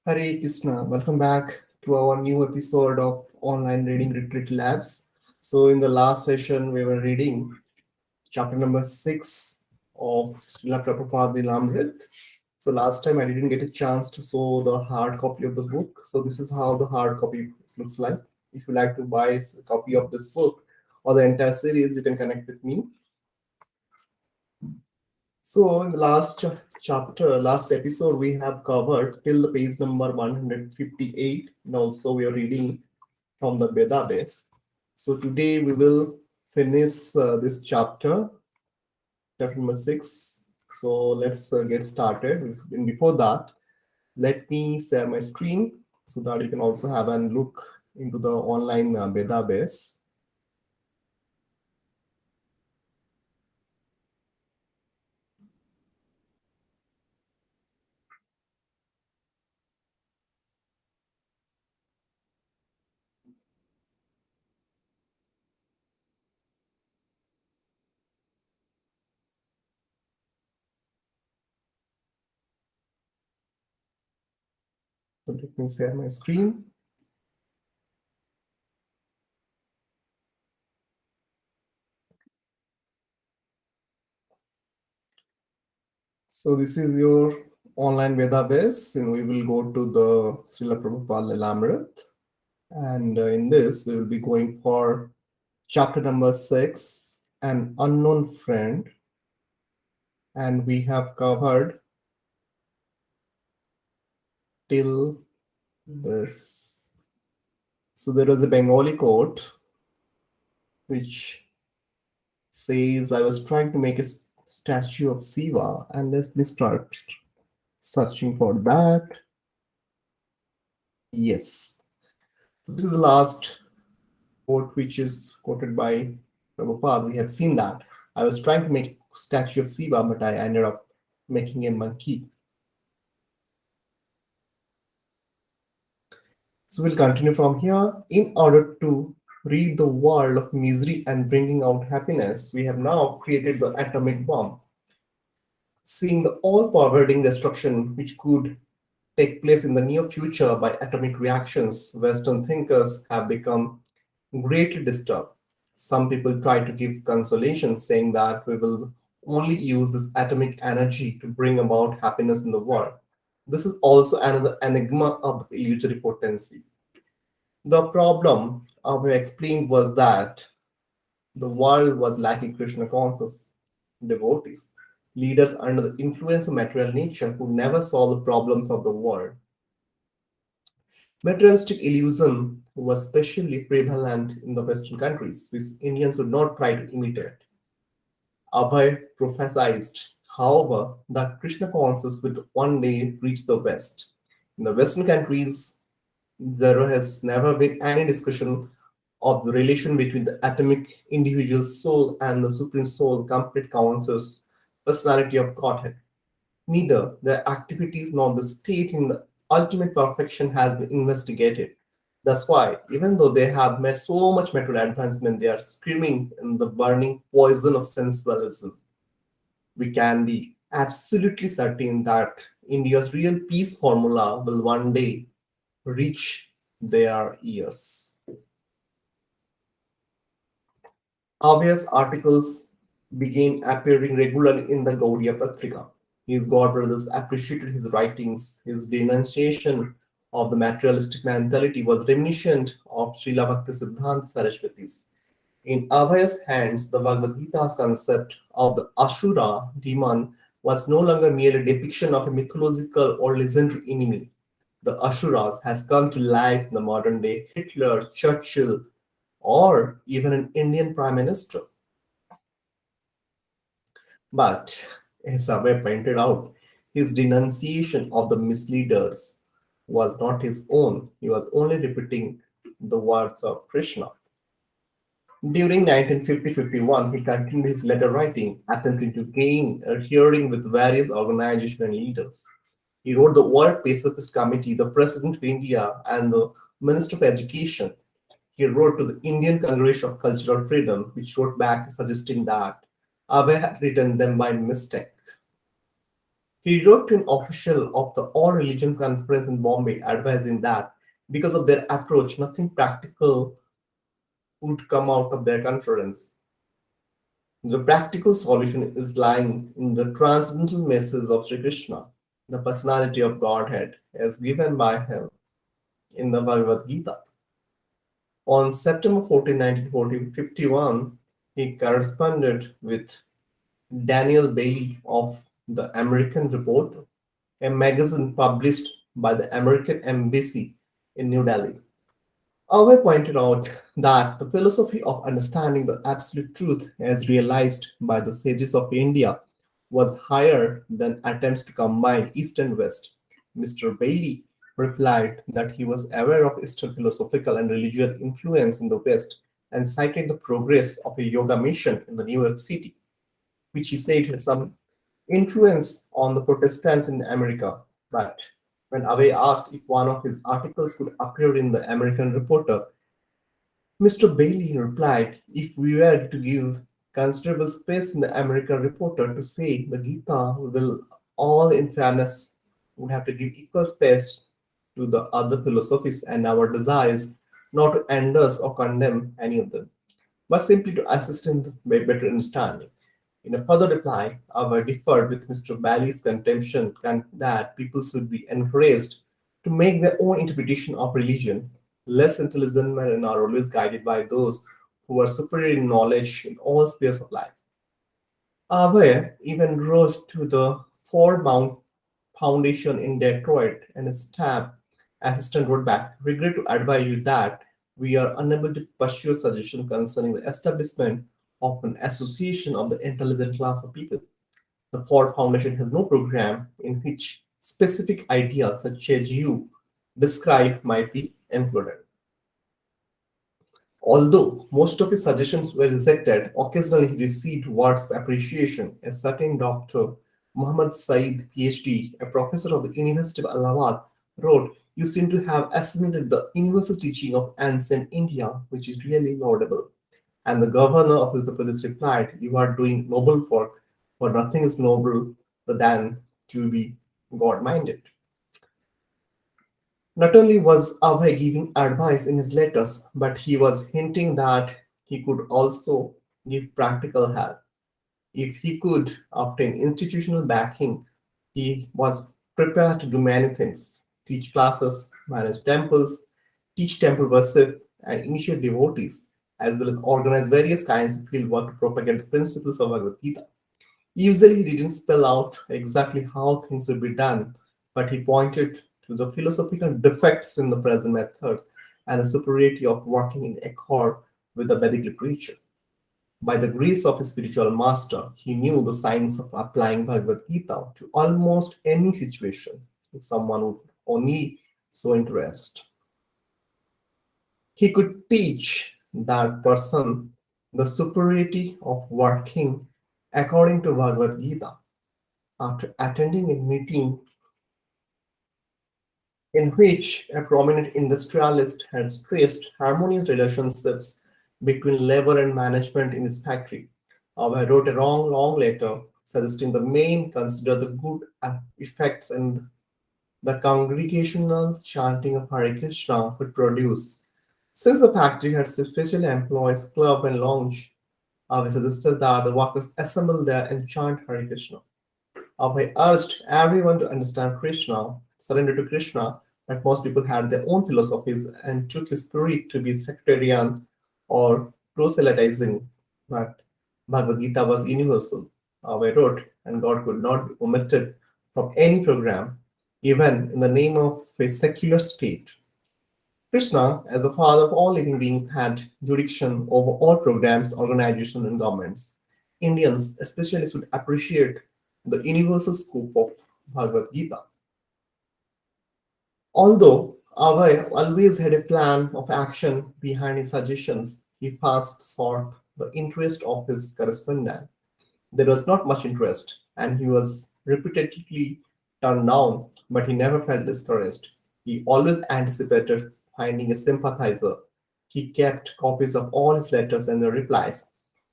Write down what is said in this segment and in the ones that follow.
Hare Krishna, welcome back to our new episode of Online Reading Retreat Labs. So, in the last session, we were reading chapter number 6 of Śrīla Prabhupāda-Līlāmṛta. So, last time I didn't get a chance to show the hard copy of the book. So, this is how the hard copy looks like. If you like to buy a copy of this book or the entire series, you can connect with me. So in the last episode, we have covered till the page number 158, and also we are reading from the database. So today we will finish this chapter number 6. So let's get started. And before that, let me share my screen so that you can also have a look into the online database. So let me share my screen. So this is your online database, and we will go to the Śrīla Prabhupāda-Līlāmṛta. And in this, we will be going for chapter number 6, An Unknown Friend. And we have covered till this. So there was a Bengali quote which says, I was trying to make a statue of Shiva, and let me start searching for that. Yes. This is the last quote which is quoted by Prabhupada. We have seen that. I was trying to make a statue of Shiva, but I ended up making a monkey. So we'll continue from here. In order to rid the world of misery and bringing out happiness, we have now created the atomic bomb. Seeing the all-pervading destruction which could take place in the near future by atomic reactions, Western thinkers have become greatly disturbed. Some people try to give consolation, saying that we will only use this atomic energy to bring about happiness in the world. This is also another enigma of illusory potency. The problem Abhay explained was that the world was lacking Krishna conscious devotees, leaders under the influence of material nature who never saw the problems of the world. Materialistic illusion was especially prevalent in the Western countries, which Indians would not try to imitate. Abhay prophesied, however, that Krishna consciousness would one day reach the West. In the Western countries, there has never been any discussion of the relation between the atomic individual soul and the supreme soul, complete conscious personality of Godhead. Neither their activities nor the state in the ultimate perfection has been investigated. That's why, even though they have made so much material advancement, they are screaming in the burning poison of sensualism. We can be absolutely certain that India's real peace formula will one day reach their ears. Abhay's articles began appearing regularly in the Gaudiya Patrika. His god brothers appreciated his writings. His denunciation of the materialistic mentality was reminiscent of Śrīla Bhaktisiddhānta Sarasvatīs. In Abhay's hands, the Bhagavad Gita's concept of the Asura demon was no longer merely a depiction of a mythological or legendary enemy. The Asuras has come to life in the modern day Hitler, Churchill, or even an Indian Prime Minister. But, as Abhay pointed out, his denunciation of the misleaders was not his own. He was only repeating the words of Kṛṣṇa. During 1950-51, he continued his letter writing, attempting to gain a hearing with various organizations and leaders. He wrote the World Pacifist Committee, the President of India, and the Minister of Education. He wrote to the Indian Congress of Cultural Freedom, which wrote back suggesting that Abhay had written them by mistake. He wrote to an official of the All Religions Conference in Bombay advising that because of their approach, nothing practical would come out of their conference. The practical solution is lying in the transcendental message of Sri Krishna, the personality of Godhead, as given by him in the Bhagavad Gita. On September 14, 1951, he corresponded with Daniel Bailey of the American Reporter, a magazine published by the American Embassy in New Delhi. Abhay pointed out that the philosophy of understanding the absolute truth as realized by the sages of India was higher than attempts to combine East and West. Mr. Bailey replied that he was aware of Eastern philosophical and religious influence in the West and cited the progress of a yoga mission in the New York City, which he said had some influence on the Protestants in America. But when Abhay asked if one of his articles could appear in the American Reporter, Mr. Bailey replied, if we were to give considerable space in the American Reporter to say the Gita will all in fairness would have to give equal space to the other philosophies and our desires not to endorse or condemn any of them, but simply to assist in the better understanding. In a further reply, Abhay differed with Mr. Bailey's contention that people should be encouraged to make their own interpretation of religion. Less intelligent men are always guided by those who are superior in knowledge in all spheres of life. Abhay even wrote to the Ford Mount Foundation in Detroit, and his staff assistant wrote back, regret to advise you that we are unable to pursue suggestions concerning the establishment of an association of the intelligent class of people. The Ford Foundation has no program in which specific ideas such as you describe might be included. Although most of his suggestions were rejected, occasionally he received words of appreciation. A certain Dr. Muhammad Saeed, PhD, a professor of the University of Allahabad, wrote, you seem to have assimilated the universal teaching of ancient India, which is really laudable. And the governor of Uttar Pradesh replied, you are doing noble work, for nothing is noble than to be God minded. Not only was Abhay giving advice in his letters, but he was hinting that he could also give practical help. If he could obtain institutional backing, he was prepared to do many things: teach classes, manage temples, teach temple worship, and initiate devotees, as well as organize various kinds of field work to propagate the principles of Bhagavad Gita. Usually, he didn't spell out exactly how things would be done, but he pointed to the philosophical defects in the present methods and the superiority of working in accord with the Vedic literature. By the grace of his spiritual master, he knew the science of applying Bhagavad Gita to almost any situation if someone would only so interest. He could teach that person the superiority of working according to Bhagavad Gita. After attending a meeting in which a prominent industrialist had stressed harmonious relationships between labor and management in his factory, I wrote a long letter suggesting the main consider the good effects and the congregational chanting of Hare Krishna would produce. Since the factory had special employees, club and lounge, I suggested that the workers assemble there and chant Hare Krishna. I urged everyone to understand Krishna, surrender to Krishna, but most people had their own philosophies and took his spirit to be sectarian or proselytizing. But Bhagavad Gita was universal. I wrote, and God could not be omitted from any program, even in the name of a secular state. Krishna, as the father of all living beings, had jurisdiction over all programs, organizations, and governments. Indians especially should appreciate the universal scope of Bhagavad Gita. Although Abhay always had a plan of action behind his suggestions, he first sought the interest of his correspondent. There was not much interest, and he was repeatedly turned down, but he never felt discouraged. He always anticipated finding a sympathizer. He kept copies of all his letters and their replies.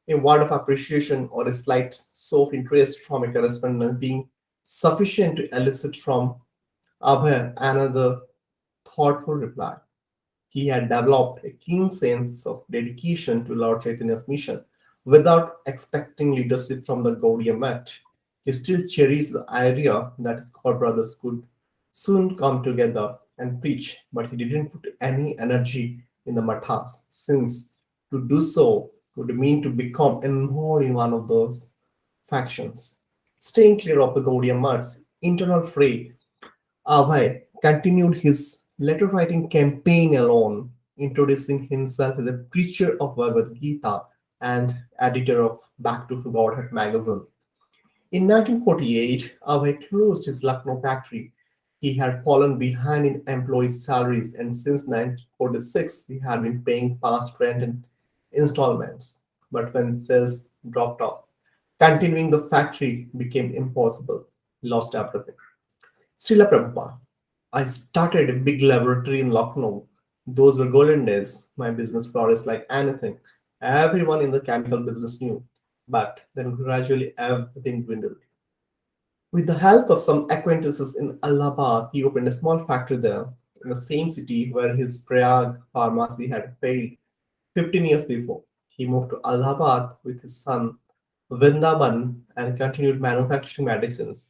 A word of appreciation or a slight show of interest from a correspondent being sufficient to elicit from Abhay another thoughtful reply. He had developed a keen sense of dedication to Lord Chaitanya's mission without expecting leadership from the Gaudiya Mutt. He still cherished the idea that his god brothers could soon come together and preach, but he didn't put any energy in the mathas, since to do so would mean to become involved in one of those factions. Staying clear of the Gaudiya Mutt's internal fray, Abhay continued his letter writing campaign alone, introducing himself as a preacher of Bhagavad Gita and editor of Back to Godhead magazine. In 1948, Abhay closed his Lucknow factory. He had fallen behind in employees' salaries, and since 1946, he had been paying past rent in installments. But when sales dropped off, continuing the factory became impossible. He lost everything. Srila Prabhupada. I started a big laboratory in Lucknow. Those were golden days. My business flourished like anything. Everyone in the chemical business knew. But then gradually everything dwindled. With the help of some acquaintances in Allahabad, he opened a small factory there, in the same city where his Prayag pharmacy had failed 15 years before. He moved to Allahabad with his son Vrindavan and continued manufacturing medicines.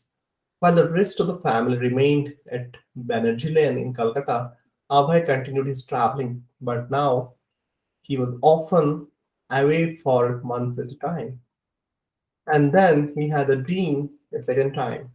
While the rest of the family remained at Banerjee Lane in Calcutta, Abhay continued his traveling, but now he was often away for months at a time. And then he had a dream a second time.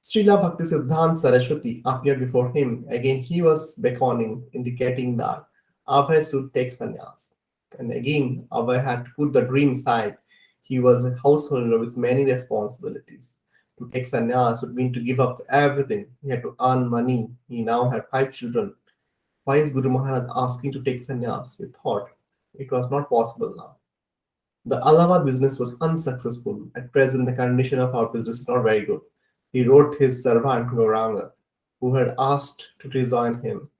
Śrīla Bhaktisiddhānta Sarasvatī appeared before him. Again, he was beckoning, indicating that Abhay should take sannyas. And again, Abhay had to put the dream aside. He was a householder with many responsibilities. To take sannyas would mean to give up everything. He had to earn money. He now had 5 children. Why is Guru Maharaj asking to take sannyas? He thought it was not possible now. The Allahabad business was unsuccessful. At present, the condition of our business is not very good. He wrote his servant Gauranga, who had asked to rejoin him.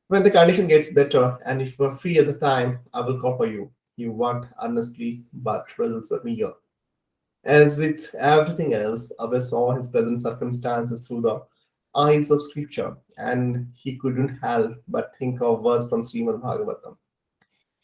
When the condition gets better, and if you are free at the time, I will call for you. He worked earnestly, but results were meager. As with everything else, Abhay saw his present circumstances through the eyes of scripture, and he couldn't help but think of verse from Srimad Bhagavatam.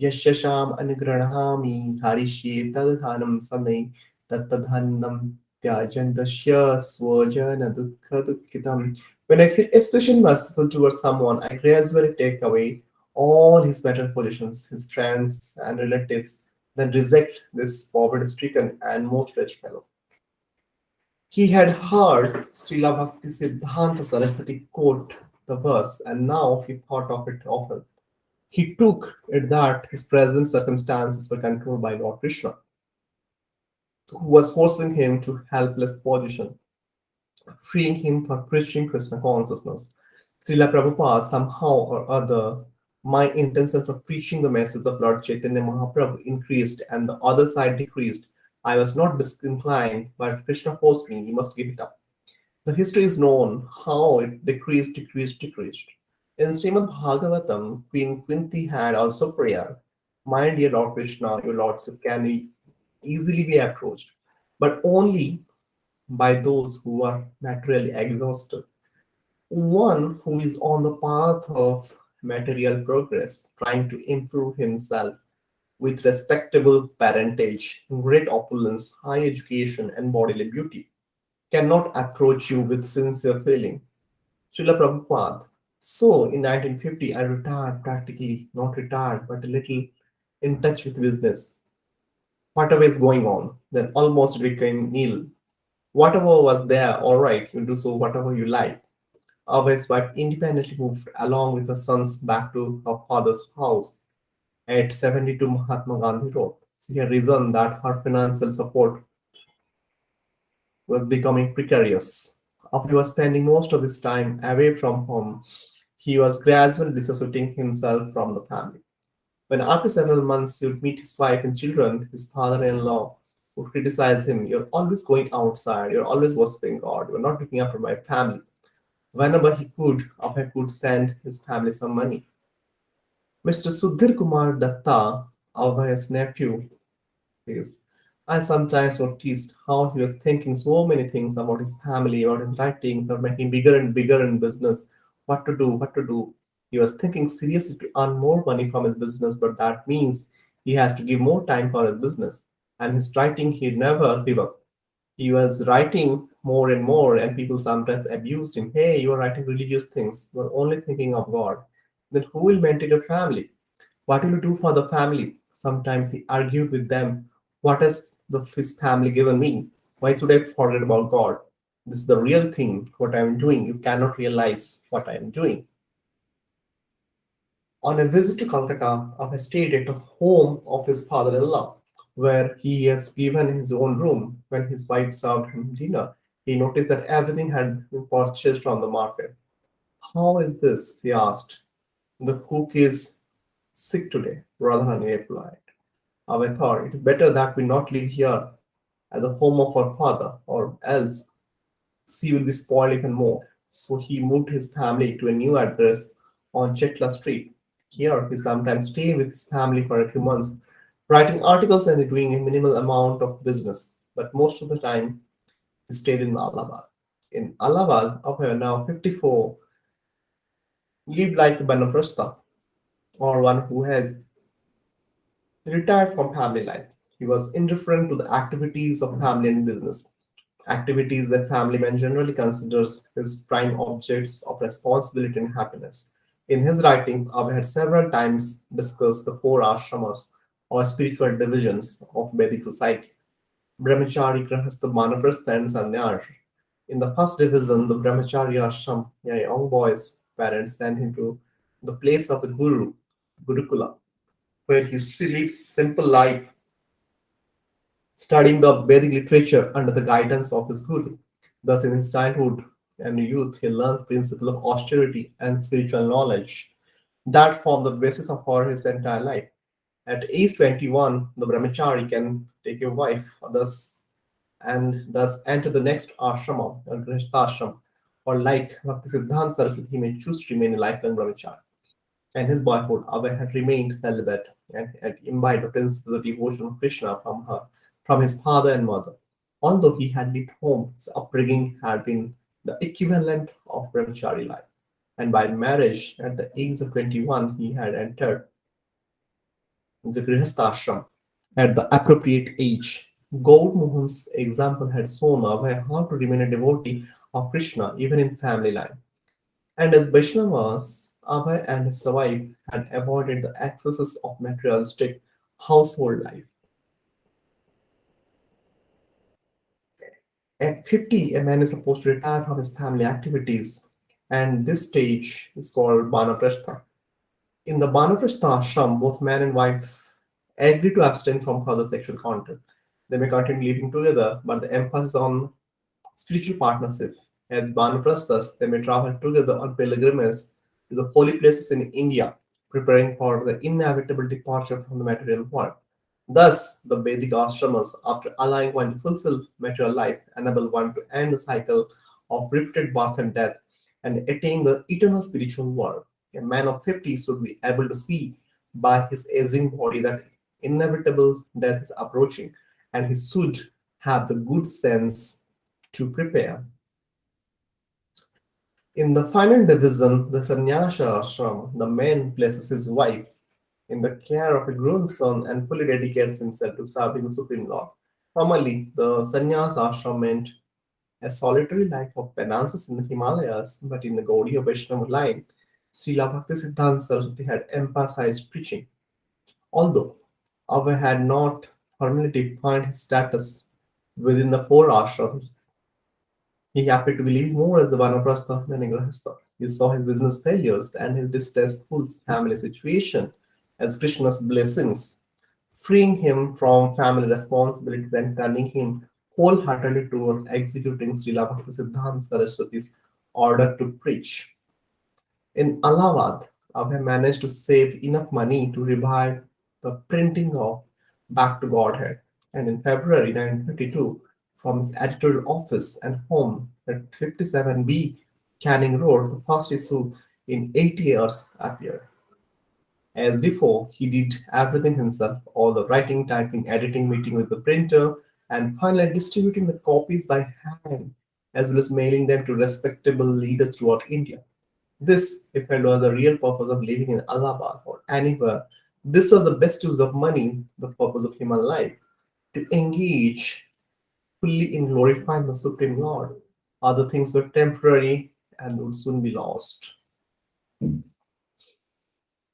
यशशाम अनुगृह्णामि हरिष्ये तदधानं समे तत्तदन्नं त्याजन्तस्य स्वजनदुःखदुःखितम्. When I feel especially merciful towards someone, I gradually take away all his material possessions, his friends and relatives, then reject this poverty-stricken and most wretched fellow. He had heard Srila Bhaktisiddhānta Sarasvatī quote the verse, and now he thought of it often. He took it that his present circumstances were controlled by Lord Kṛṣṇa, who was forcing him to helpless position, freeing him for preaching Krishna consciousness. Srila Prabhupada, somehow or other, my intention for preaching the message of Lord Chaitanya Mahaprabhu increased and the other side decreased. I was not disinclined, but Krishna forced me, you must give it up. The history is known how it decreased, decreased, decreased. In Srimad Bhagavatam, Queen Kunti had also prayer. My dear Lord Krishna, your lordship can easily be approached, but only by those who are materially exhausted. One who is on the path of material progress, trying to improve himself with respectable parentage, great opulence, high education, and bodily beauty, cannot approach you with sincere feeling. Srila Prabhupada. So in 1950, I retired practically, not retired, but a little in touch with business. Whatever is going on, then almost became nil. Whatever was there, all right, you do so whatever you like. Abhay's wife independently moved along with her sons back to her father's house at 72 Mahatma Gandhi Road. She had reasoned that her financial support was becoming precarious. Abhay was spending most of his time away from home. He was gradually dissociating himself from the family. When after several months he would meet his wife and children, his father-in-law would criticize him. You're always going outside, you're always worshipping God, you're not looking after my family. Whenever he could, Abhay could send his family some money. Mr. Sudhir Kumar Datta, Abhay's nephew, says, I sometimes noticed how he was thinking so many things about his family, about his writings, about making bigger and bigger in business, what to do, what to do. He was thinking seriously to earn more money from his business, but that means he has to give more time for his business. And his writing, he never give up. He was writing more and more, and people sometimes abused him. Hey, you are writing religious things. You are only thinking of God. Then who will maintain your family? What will you do for the family? Sometimes he argued with them. What has his family given me? Why should I forget about God? This is the real thing, what I am doing. You cannot realize what I am doing. On a visit to Calcutta, I stayed at the home of his father in law, where he has given his own room. When his wife served him dinner, he noticed that everything had been purchased from the market. How is this? He asked. The cook is sick today, Radharani replied. I thought it is better that we not live here at the home of our father, or else she will be spoiled even more. So he moved his family to a new address on Chetla Street. Here he sometimes stayed with his family for a few months, writing articles and doing a minimal amount of business. But most of the time he stayed in Allahabad. In Allahabad, Abhay, now 54, lived like a Banaprastha, or one who has retired from family life. He was indifferent to the activities of family and business, activities that family man generally considers as prime objects of responsibility and happiness. In his writings, Abhay had several times discussed the four ashramas or spiritual divisions of Vedic society: Brahmachari, Grahastha, Vanaprastha, and Sannyas. In the first division, the Brahmachari ashram, a young boy's parents sent him to the place of the Guru, Gurukula, where he lives simple life, studying the Vedic literature under the guidance of his guru. Thus, in his childhood and youth, he learns principle of austerity and spiritual knowledge that form the basis of for his entire life. At age 21, the brahmachari can take a wife, thus enter the next ashrama, or grihastha or like Bhaktisiddhānta Sarasvatī, he may choose to remain a lifelong brahmachari. In his boyhood, Abhay had remained celibate and had imbibed the principles of devotion of Krishna from his father and mother. Although he had lived home, his upbringing had been the equivalent of brahmachari life. And by marriage, at the age of 21, he had entered the Grihastha ashram at the appropriate age. Gaur Mohan's example had shown Abhay how to remain a devotee of Krishna even in family life. And as Vaishnavas, Abhay and his wife had avoided the excesses of materialistic household life. At 50, a man is supposed to retire from his family activities, and this stage is called Banaprastha. In the Banaprastha ashram, both man and wife agree to abstain from further sexual contact. They may continue living together, but the emphasis on spiritual partnership. As Banaprasthas, they may travel together on pilgrimage to the holy places in India, preparing for the inevitable departure from the material world. Thus, the Vedic ashramas, after allowing one to fulfill material life, enable one to end the cycle of repeated birth and death and attain the eternal spiritual world. A man of 50 should be able to see by his aging body that inevitable death is approaching, and he should have the good sense to prepare. In the final division, the sannyasa ashram, the man places his wife in the care of a grown son and fully dedicates himself to serving the Supreme Lord. Formerly, the sannyasa ashram meant a solitary life of penances in the Himalayas, but in the Gaudiya Vaishnava line, Śrīla Bhaktisiddhānta Sarasvatī had emphasized preaching. Although Abhay had not formally defined his status within the four ashrams, he happened to believe more as the Vanaprastha than a Grihastha. He saw his business failures and his distasteful family situation as Krishna's blessings, freeing him from family responsibilities and turning him wholeheartedly towards executing Srila Bhaktisiddhānta Saraswati's order to preach. In Allahabad, Abhay managed to save enough money to revive the printing of Back to Godhead, and in February 1952, from his editorial office and home at 57B Canning Road, the first issue in 80 years appeared. As before, he did everything himself, all the writing, typing, editing, meeting with the printer, and finally distributing the copies by hand as well as mailing them to respectable leaders throughout India. This, if held, was the real purpose of living in Allahabad or anywhere. This was the best use of money, the purpose of human life, to engage fully in glorifying the Supreme Lord. Other things were temporary and would soon be lost. When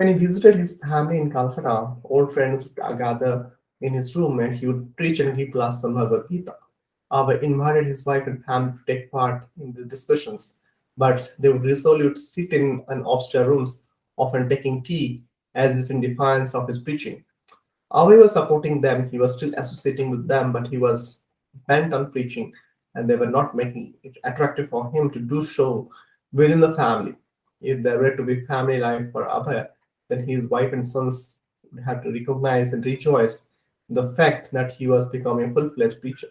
he visited his family in Calcutta, old friends would gather in his room and he would preach and give class on Bhagavad Gita. Abhay invited his wife and family to take part in the discussions, but they would resolute sit in an upstairs rooms, often taking tea as if in defiance of his preaching. Abhay was supporting them, he was still associating with them, but he was bent on preaching, and they were not making it attractive for him to do so within the family. If there were to be family life for Abhay, then his wife and sons would have to recognize and rejoice in the fact that he was becoming a full-fledged preacher.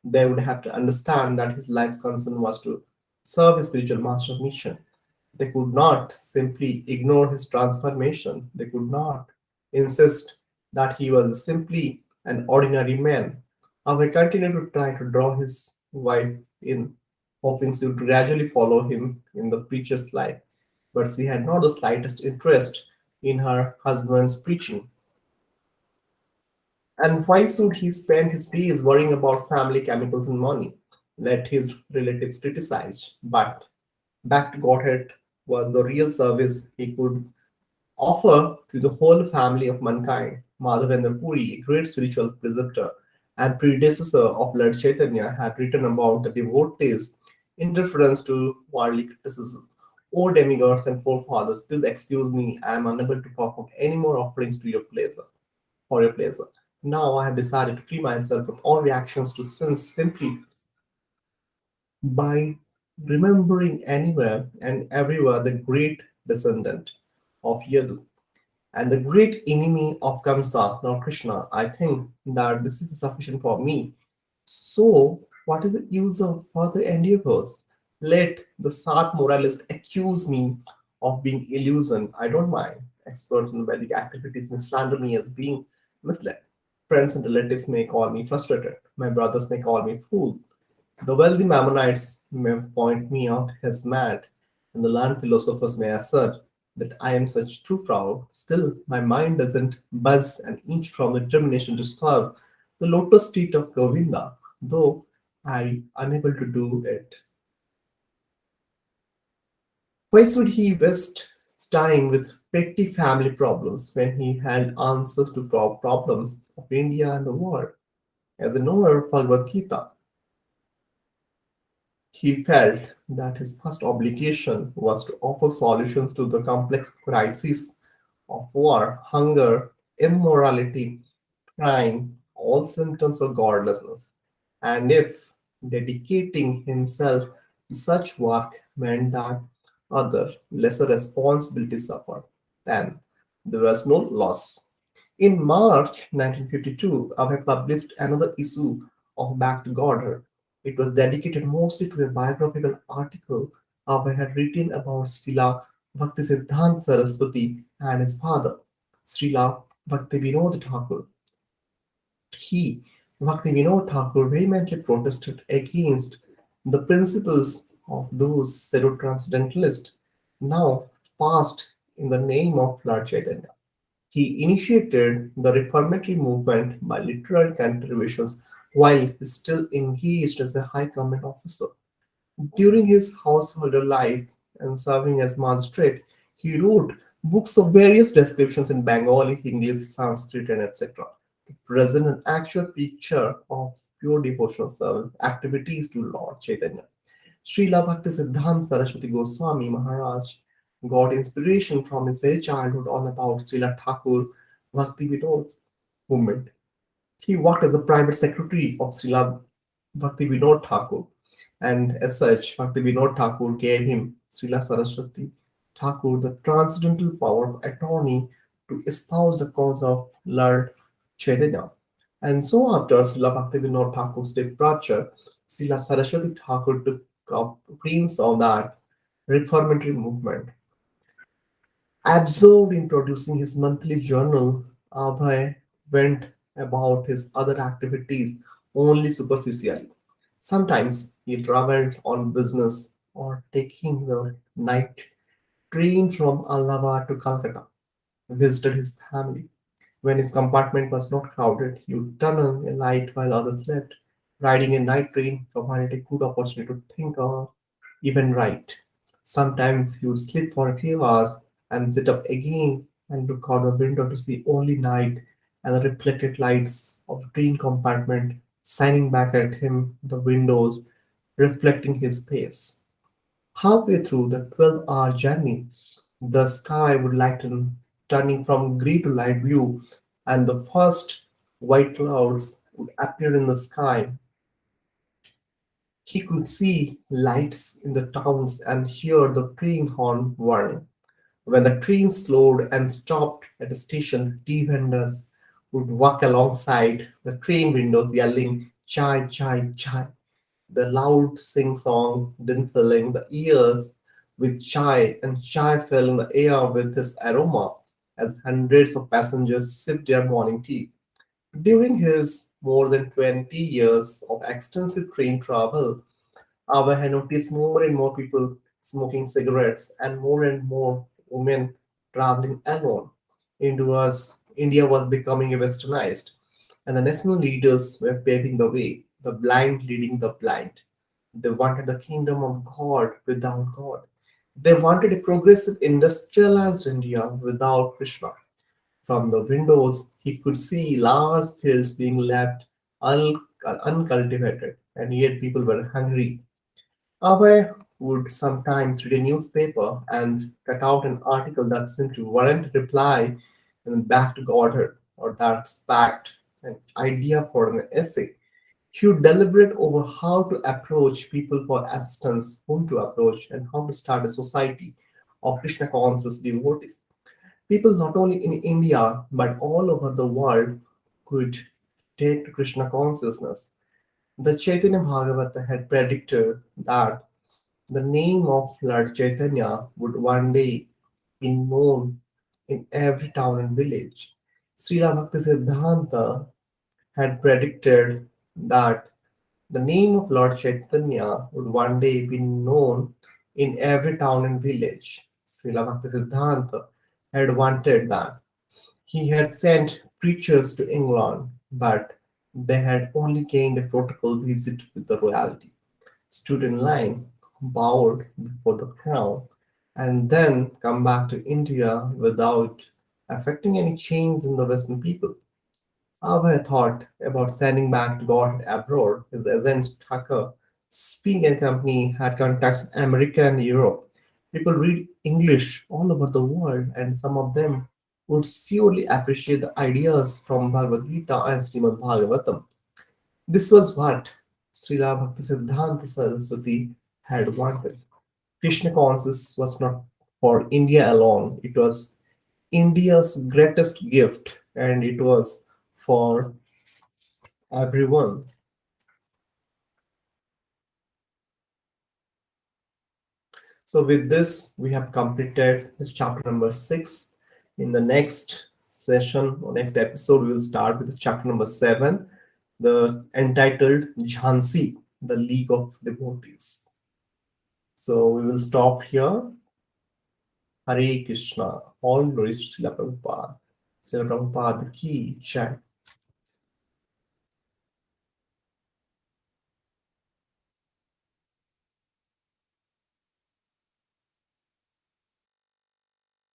They would have to understand that his life's concern was to serve his spiritual master's mission. They could not simply ignore his transformation. They could not insist that he was simply an ordinary man. Abhay continued to try to draw his wife in, hoping she would gradually follow him in the preacher's life. But she had not the slightest interest in her husband's preaching. And why should he spend his days worrying about family chemicals and money? Let his relatives criticize. But back to Godhead was the real service he could offer to the whole family of mankind. Madhavendra Puri, a great spiritual preceptor and predecessor of Lord Chaitanya, had written about the devotees' indifference to worldly criticism. O demigods and forefathers, please excuse me, I am unable to perform any more offerings to your pleasure for your pleasure. Now I have decided to free myself from all reactions to sins simply by remembering anywhere and everywhere the great descendant of Yadu and the great enemy of Kamsa, Lord Krishna. I think that this is sufficient for me. So, what is the use of further endeavors? Let the Sat moralist accuse me of being illusion. I don't mind. Experts in Vedic activities may slander me as being misled. Friends and relatives may call me frustrated. My brothers may call me fool. The wealthy Mammonites may point me out as mad, and the land philosophers may assert that I am such too proud. Still, my mind doesn't buzz an inch from the determination to serve the lotus feet of Govinda, though I unable to do it. Why should he waste time with petty family problems when he had answers to problems of India and the world? As a knower of Bhagavad Gita, he felt that his first obligation was to offer solutions to the complex crises of war, hunger, immorality, crime, all symptoms of godlessness. And if dedicating himself to such work meant that other lesser responsibilities suffered, then there was no loss. In March 1952, Abhay published another issue of Back to Godhead. It was dedicated mostly to a biographical article Abhay had written about Śrīla Bhaktisiddhānta Sarasvatī and his father, Śrīla Bhaktivinoda Thakur. He, Bhaktivinoda Thakur, vehemently protested against the principles of those pseudo-transcendentalists now passed in the name of Lord Chaitanya. He initiated the reformatory movement by literary contributions while still engaged as a high command officer. During his householder life and serving as magistrate, he wrote books of various descriptions in Bengali, English, Sanskrit, and etc. to present an actual picture of pure devotional service activities to Lord Chaitanya. Śrīla Bhaktisiddhānta Sarasvatī Goswami Maharaj got inspiration from his very childhood all about Śrīla Thakur Bhakti Vinod movement. He worked as a private secretary of Śrīla Bhakti Vinod Thakur, and as such, Bhakti Vinod Thakur gave him Śrīla Saraswati Thakur the transcendental power of attorney to espouse the cause of Lord Chaitanya. And so after Śrīla Bhakti Vinod Thakur's departure, Śrīla Saraswati Thakur took up reins of that reformatory movement. Absorbed in producing his monthly journal, Abhay went about his other activities only superficially. Sometimes he traveled on business or taking the night train from Allahabad to Calcutta, visited his family. When his compartment was not crowded, he would turn on a light while others slept. Riding a night train provided a good opportunity to think or even write. Sometimes he would sleep for a few hours and sit up again and look out the window to see only night and the reflected lights of the train compartment shining back at him, the windows reflecting his face. Halfway through the 12-hour journey, the sky would lighten, turning from grey to light blue, and the first white clouds would appear in the sky. He could see lights in the towns and hear the train horn whirring. When the train slowed and stopped at a station, tea vendors would walk alongside the train windows yelling, "Chai, chai, chai." The loud sing song then filling the ears with chai, and chai filling the air with its aroma as hundreds of passengers sipped their morning tea. During his more than 20 years of extensive train travel, Abhay had noticed more and more people smoking cigarettes and more women traveling alone. India was becoming westernized, and the national leaders were paving the way, the blind leading the blind. They wanted the kingdom of God without God. They wanted a progressive industrialized India without Krishna. From the windows, he could see large fields being left uncultivated, and yet people were hungry. Abhay would sometimes read a newspaper and cut out an article that seemed to warrant a reply and back to Godhead, or that sparked an idea for an essay. He would deliberate over how to approach people for assistance, whom to approach, and how to start a society of Krishna conscious devotees. People not only in India but all over the world could take to Krishna consciousness. The Chaitanya Bhagavata had predicted that the name of Lord Chaitanya would one day be known in every town and village. Śrīla Bhaktisiddhānta had predicted that the name of Lord Chaitanya would one day be known in every town and village. Śrīla Bhaktisiddhānta had wanted that. He had sent preachers to England, but they had only gained a protocol visit with the royalty, stood in line, bowed before the crown, and then come back to India without affecting any change in the Western people. Abhay thought about sending back to God abroad. His agent Tucker, Speak and Company, had contacts in America and Europe. People read English all over the world, and some of them would surely appreciate the ideas from Bhagavad Gita and Srimad Bhagavatam. This was what Śrīla Bhaktisiddhānta Sarasvatī had wanted. Krishna consciousness was not for India alone, it was India's greatest gift, and it was for everyone. So, with this, we have completed this chapter number 6. In the next session or next episode, we will start with chapter number 7, the entitled Jhansi, the League of Devotees. So, we will stop here. Hare Krishna. All glories to Srila Prabhupada. Srila Prabhupada ki Jai.